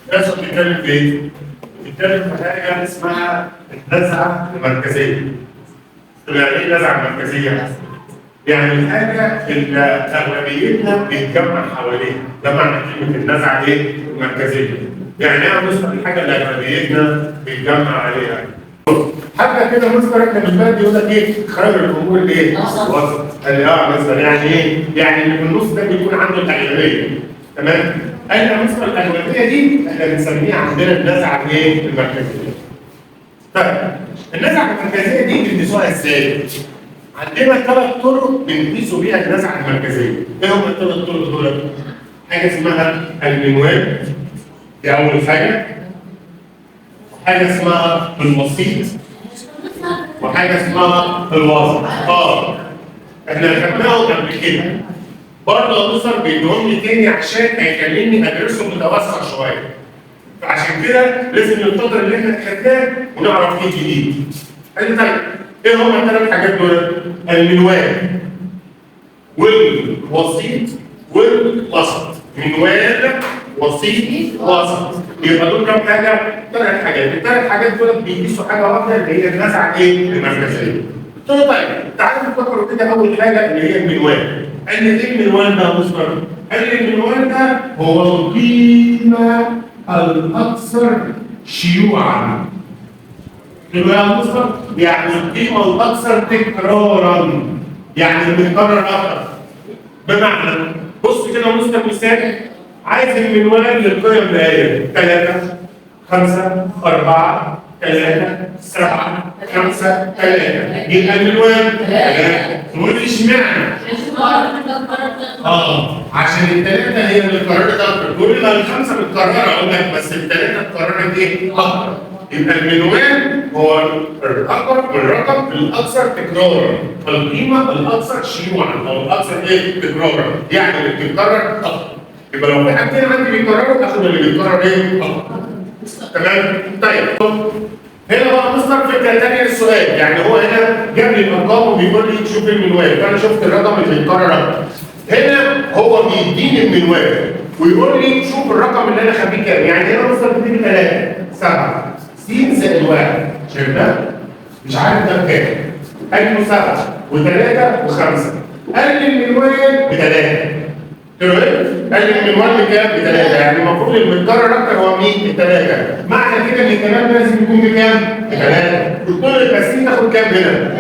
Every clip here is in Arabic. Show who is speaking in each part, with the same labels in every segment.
Speaker 1: الدرس بتتكلم في ايه؟ بتتكلم في حاجه اسمها النزعه المركزيه. يعني ايه النزعه المركزيه؟ يعني الحاجه اللي اغلبيتنا بيتجمع حواليها، ده معنى كلمه النزعه ايه؟ المركزيه. يعني ايه مصدر الحاجه اللي اغلبيتنا بيتجمع عليها؟ حتى كده مصدر احنا بالبلد يقول لك ايه؟ خير الامور ايه؟ الوسط. قال لي مصدر يعني ايه؟ يعني اللي في النص ده بيكون عنده الاغلبيه. تمام؟ قال مصدر الاغلبيه دي احنا بنسميها عندنا النزعه الايه؟ المركزيه. طيب النزعه المركزيه دي بندرسوها ازاي؟ عندنا 3 طرق بنقيسوا بيها النزعه المركزيه. ايه هم ال3 طرق دول؟ حاجه اسمها المنوال دي اول حاجه. حاجه اسمها الوسيط وحاجه اسمها الوسط. احنا خدناهم قبل كده. برضه مصر بيديهم لي تاني عشان هيخليني ادرسهم متوسع شويه. فعشان كده لازم ننتظر اللي احنا خدناه ونعرف ايه جديد. قال لي طيب ايه هم ال3 حاجات دول؟ المنوال والوسيط والوسط. منوال وسيط وسط. يبقى دول كام حاجه؟ 3 حاجات. ال3 حاجات دول بيقيسوا حاجه واحده اللي هي النزعه ايه؟ المركزيه. قلت له طيب تعالوا نفكر كده اول حاجه اللي هي المنوال. قال لي ايه المنوال ده يا مستر؟ قال لي المنوال ده هو القيمه الاكثر شيوعا. قلت له يا مستر يعني القيمه الاكثر تكرارا، يعني بتتكرر اكتر. بمعنى بص كده يا مستر مثال، عايز المنوال للقيم اللي هي 3 5 4 3 7 5 3 يبقى المنوال 3. تقول لي اشمعنى؟ عشان ال3 هي اللي اتكررت اكتر. تقول لي ما ال5 متكرره، اقول لك بس ال3 اتكررت ايه؟ اكتر. يبقى المنوال هو الرقم الاكثر تكرارا، القيمه الاكثر شيوعا او الاكثر ايه؟ تكرارا، يعني اللي بتتكرر اكتر. يبقى لو في حاجتين عندي بيتكرروا اخد اللي بيتكرر ايه؟ اكتر. تمام؟ طيب هنا بقى مستر فكره ثانيه للسؤال، يعني هو هنا جاب لي الارقام وبيقول لي شوف المنوال، فانا شفت الرقم اللي بيتكرر اكتر. هنا هو بيديني المنوال ويقول لي شوف الرقم اللي انا خبيه كام، يعني هنا مستر بيديني 3 7 س زائد 1. شايف ده؟ مش عارف ده بكام. قال له 7 و3 و5. قال لي المنوال ب3. قال لي المنوال بكام؟ ب3، يعني المفروض المتكرر اكتر هو مين؟ ال3. معنى كده ان الكلام لازم يكون بكام؟ ب3. قلت له يبقى س تاخد كام هنا؟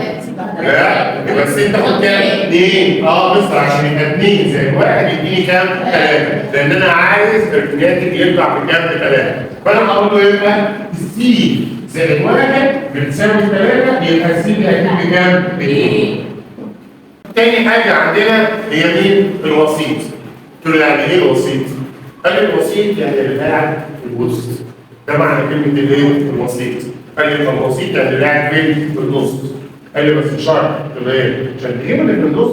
Speaker 1: لا يبقى س تاخد كام؟ 2. مصر عشان يبقى 2 زائد 1 يديني كام؟ 3، لان انا عايز الناتج يطلع بكام؟ ب3. فانا هقول له يبقى س زائد 1 بتساوي 3، يبقى س دي هتجيب بكام؟ 2. تاني حاجه عندنا هي مين؟ الوسيط. قلت له يعني ايه الوسيط؟ قال لي الوسيط يعني اللي قاعد في الوسط. ده معنى كلمه الايه؟ الوسيط. قال لي الوسيط يعني اللي قاعد فين؟ في النص. قال لي بس شرط. قلت له ايه؟ عشان تجيب اللي في النص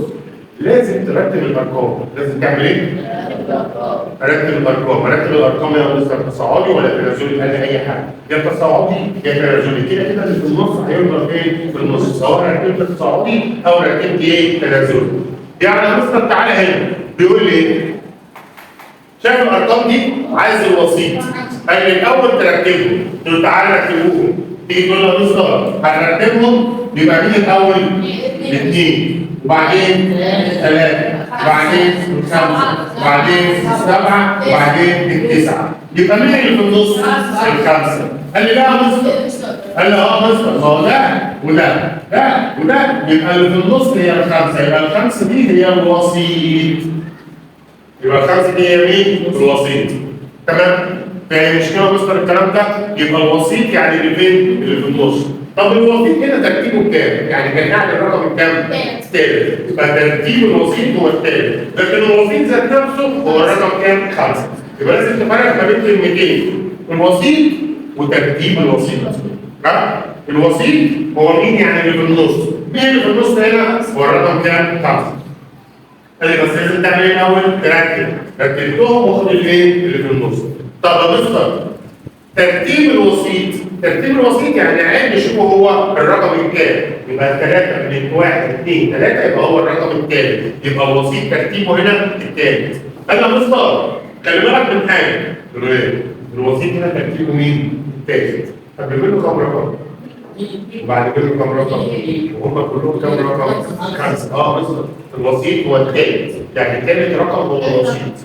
Speaker 1: لازم ترتب الارقام. لازم تعمل ايه؟ ارتب الارقام. ارتب الارقام يا مستر تصاعدي ولا تنازلي؟ قال لي اي حاجه، يا تصاعدي يا تنازلي. كده كده اللي في النص هيفضل فين؟ في النص، سواء رتبت تصاعدي او رتبت ايه؟ تنازلي. يعني يا مستر تعالى هنا بيقول لي ايه؟ شايف الارقام دي؟ عايز الوسيط. قال لي الاول ترتبهم. قلت له تعالى رتبوهم. تيجي تقول له يا مستر هنرتبهم يبقى مين الاول؟ 2 وبعدين 3 وبعدين 5 وبعدين 7 وبعدين 9. يبقى مين اللي في النص؟ ال5. قال لي لا يا مستر. قال لي مستر ما هو ده وده ده وده، يبقى اللي في النص هي ال5، يبقى ال5 دي هي الوسيط. يبقى ال5 دي هي مين؟ الوسيط. تمام؟ فهي مش كده مستر الكلام ده؟ يبقى الوسيط يعني اللي فين؟ اللي في النص. طب الوسيط كده ترتيبه كام؟ يعني كان قاعد الرقم الكام؟ الثالث. يبقى ترتيب الوسيط هو الثالث، لكن الوسيط ذات نفسه هو الرقم كام؟ 5. يبقى لازم تفرق ما بين كلمتين، الوسيط وترتيب الوسيط. الوسيط هو مين يعني اللي في النص؟ مين اللي في النص هنا؟ هو الرقم كام؟ 5. قال لي بس لازم تعمل ايه الاول؟ ترتب. رتبتهم واخد الايه؟ اللي في النص. طب يا مستر ترتيب الوسيط. ترتيب الوسيط يعني عين نشوفه هو الرقم الكام. يبقى 3 من 1 2 3 يبقى هو الرقم الثالث. يبقى الوسيط ترتيبه هنا الثالث. قال لي يا مستر خلي بالك من حاجه، الوسيط هنا ترتيبه مين؟ التالت. طب بيقول له كام رقم؟ وبعد كده كام رقم؟ وهم كلهم كام رقم؟ 5. بالظبط. الوسيط هو الثالث، يعني ثالث رقم هو الوسيط.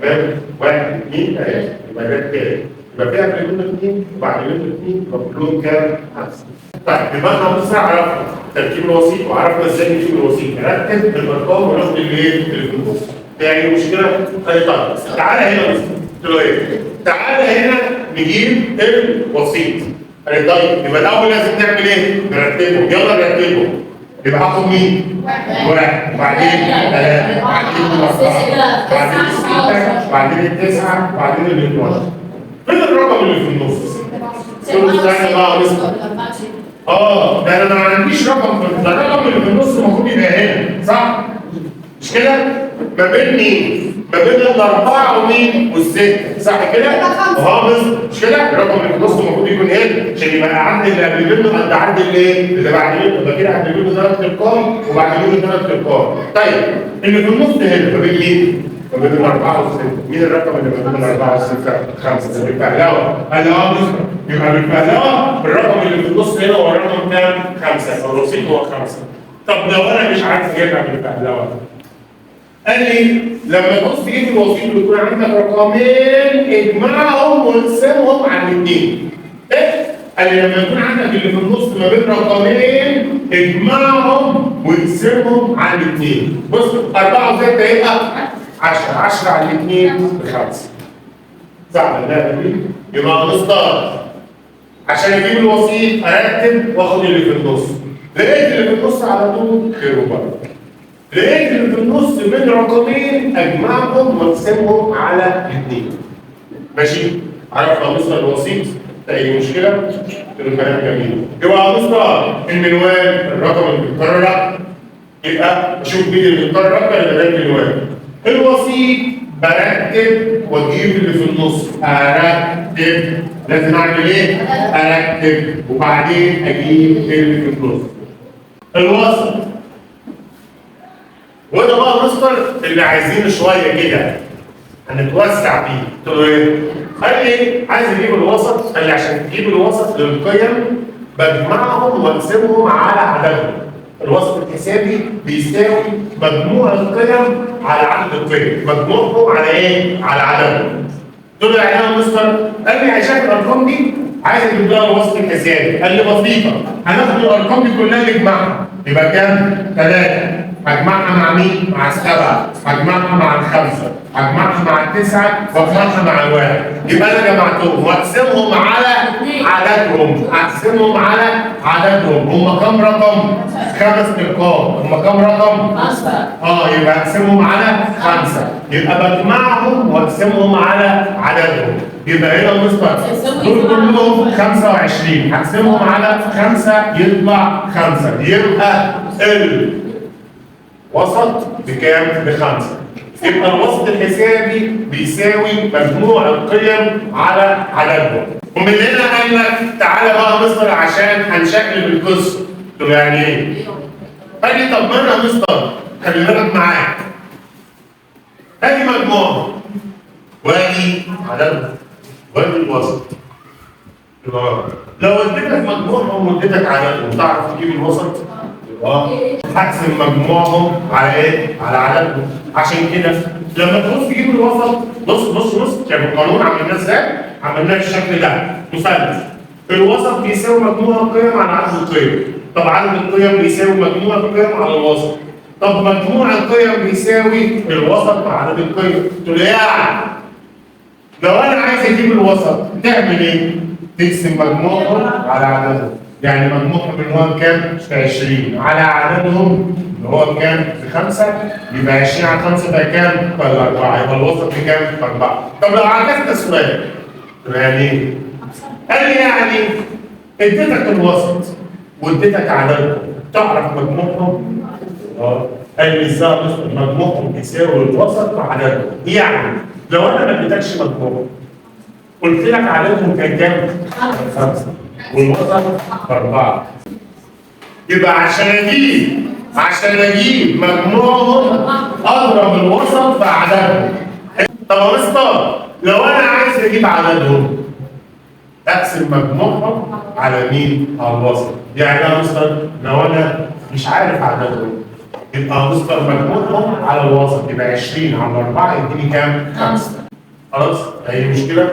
Speaker 1: تمام؟ 1 2 3 يبقى ده الثالث. يبقى فيها منهم 2 وبعد منهم 2 يبقى كلهم كام؟ 5. طيب يبقى احنا بص عرفنا ترتيب الوسيط وعرفنا ازاي نجيب الوسيط، نرتب الارقام وناخد اللي في النص. يعني مشكله؟ طيب تعالى هنا بس. قلت له ايه؟ تعالى هنا نجيب الوسيط. طيب يبقى الاول لازم نعمل ايه؟ نرتبهم، يلا نرتبهم. يبقى هاخد مين؟ 1 وبعدين 3 وبعدين 4 وبعدين 6 وبعدين 9 وبعدين 12. فين الرقم اللي في النص؟ كل ثانية بقى نسبة. ده انا ما عنديش رقم ده الرقم اللي في النص المفروض يبقى هنا، صح؟ مش كده؟ ما بين مين؟ ما بين الأربعة ومين؟ والستة، صح كده؟ مش كده؟ الرقم اللي في النص المفروض يكون هنا عشان يبقى عندي اللي قبل منه قد عندي اللي بعد منه، يبقى كده قبل منه 3 ارقام وبعد منه 3 ارقام. طيب اللي في النص هنا ما بين مين؟ ما بين الأربعة والستة، مين الرقم اللي ما بين الأربعة والستة؟ 5. ده بالفهلوة. قال لي يبقى بالفهلوة الرقم اللي في النص هنا هو الرقم كام؟ 5، الرصيد هو 5. طب لو أنا مش عارف أجيبها بالفهلوة، قال لي لما تبص تجيب الوسيط ويكون عندك رقمين اجمعهم واقسمهم على الاثنين. قال لي لما يكون عندك اللي في النص ما بين رقمين اجمعهم واقسمهم على الاثنين. بص 4 و6 يبقى 10، 10 على الاثنين ب5. صح ولا لا؟ يبقى نختار عشان اجيب الوسيط ارتب واخد اللي في النص. لقيت اللي في النص على طول خير وبركه. لقيت اللي في النص بين رقمين اجمعهم واقسمهم على الاثنين. ماشي؟ عرفنا مصدر الوسيط؟ اي مشكله؟ الكلام جميل. يبقى مصدر المنوال الرقم اللي بيتكرر، يبقى اشوف مين اللي بيتكرر اكتر يبقى ده المنوال. الوسيط برتب واجيب اللي في النص، ارتب. لازم اعمل ايه؟ ارتب وبعدين اجيب اللي في النص. الوسط وده بقى مصدر اللي عايزينه شويه كده هنتوسع فيه. قلت له ايه؟ قال لي عايز اجيب الوسط. قال لي عشان تجيب الوسط للقيم بجمعهم واقسمهم على عددهم. الوسط الحسابي بيساوي مجموع القيم على عدد القيم، مجموعهم على ايه؟ على عددهم. قلت له يعني ايه يا مستر؟ قال لي عشان الارقام دي عايز اجيب لها الوسط الحسابي. قال لي بسيطه، هناخد الارقام دي كلها نجمعها يبقى كام؟ 3. هجمعها مع مين؟ مع 7، هجمعها مع 5، هجمعها مع 9، واجمعها مع 1. يبقى انا جمعتهم واقسمهم على عددهم، اقسمهم على عددهم. هم كام رقم؟ 5 ارقام. هم كام رقم؟ 5. يبقى اقسمهم على 5. يبقى بجمعهم واقسمهم على عددهم. يبقى هنا مصدر دول كلهم 25، هقسمهم على 5 يطلع 5. يبقى الوسط بكام؟ ب5. يبقى الوسط الحسابي بيساوي مجموع القيم على عددهم. ومن هنا قال لك تعالى بقى مصدر عشان هنشكل القسم. قلت له يعني ايه؟ قال لي طب ما انا مصدر خلي بالك معاك. ادي مجموعهم وادي عددهم وادي الوسط. لو اديتك مجموعهم واديتك عددهم تعرف تجيب الوسط؟ هقسم مجموعهم على ايه؟ على عددهم. عشان كده لما تبص تجيب الوسط بص شايف القانون عملناه ازاي؟ عملناه بالشكل ده مثلث. الوسط بيساوي مجموع القيم على عدد القيم. طب عدد القيم بيساوي مجموع القيم على الوسط. طب مجموع القيم بيساوي الوسط مع عدد القيم. قلت له يعني لو انا عايز اجيب الوسط تعمل ايه؟ تقسم مجموعهم على عددهم. يعني مجموعهم اللي هو كام؟ 20 على عددهم اللي هو كام؟ ب5. يبقى 20 على 5 ده كام؟ ب4. يبقى الوسط بكام؟ ب4. طب لو عكسنا السؤال يعني ايه؟ قال لي يعني اديتك الوسط واديتك عددهم تعرف مجموعهم؟ قال لي ازاي مجموعهم يساوي الوسط مع عددهم. يعني لو انا ما اديتكش مجموعهم قلت لك عددهم كان كام؟ 5 والوسط 4. يبقى عشان اجيب مجموعهم اضرب الوسط في عددهم. طب يا مستر لو انا عايز اجيب عددهم اقسم مجموعهم على مين؟ على الوسط. يعني يا مستر لو انا مش عارف عددهم يبقى مستر مجموعهم على الوسط يبقى 20 على 4 يديني كام؟ 5. خلاص؟ هي مشكله؟